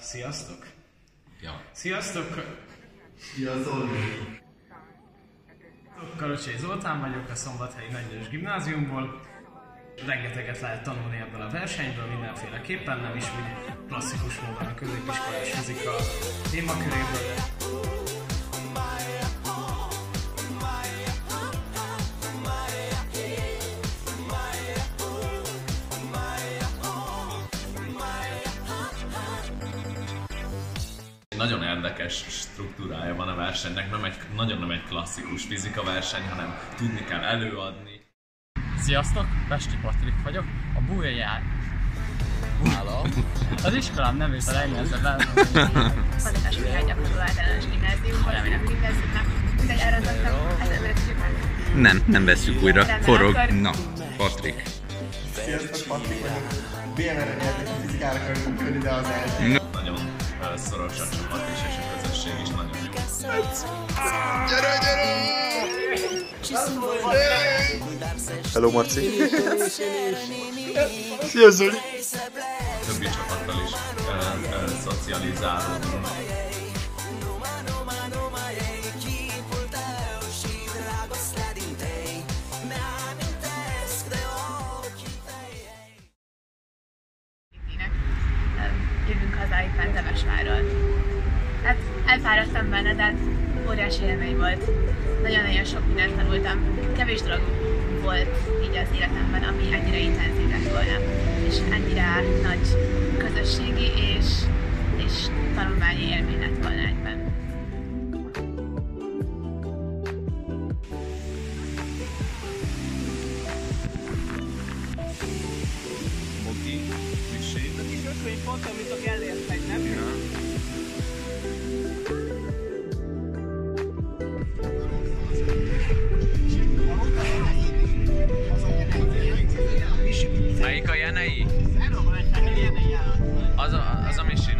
Sziasztok! Ja. Sziasztok! Sziasztok! Kalocsai Zoltán vagyok, a Szombathelyi Nagylős Gimnáziumból. Rengeteget lehet tanulni ebből a versenyből, mindenféleképpen, nem is úgy klasszikus módon a középiskolás fizika témaköréből. Nagyon érdekes struktúrája van a versenynek, nagyon nem egy klasszikus fizika verseny, hanem tudni kell előadni. Sziasztok, Pesti Patrik vagyok, a bújjel. Az iskolám nevét a legnehezebb elmondani. Fazekas Mihály gyakorló általános gimnázium, valaminek úgy vesszük, mindegy elrontottam, hát előre tudjuk meg. Nem vesszük újra. Forog. Na, Patrik. Sziasztok, Patrik vagyok. BMR-re nyertek a fizikára körülünk ide az első. Nagyon szoros a csapat is, és a közösség is nagyon jó. Gyere! Hello, Marci! Szia, Zoli! Többi csapattal is szocializálódunk. Jövünk haza éppen Temesvárról. Hát elfáradtam benne, de óriási élmény volt. Nagyon-nagyon sok mindent tanultam. Kevés dolog volt így az életemben, ami ennyire intenzív lett volna. És ennyire nagy közösségi és tanulmányi élmény lett volna egyben. Pont, amit a elértek, nem? Melyik a Jenei? Az a Misi.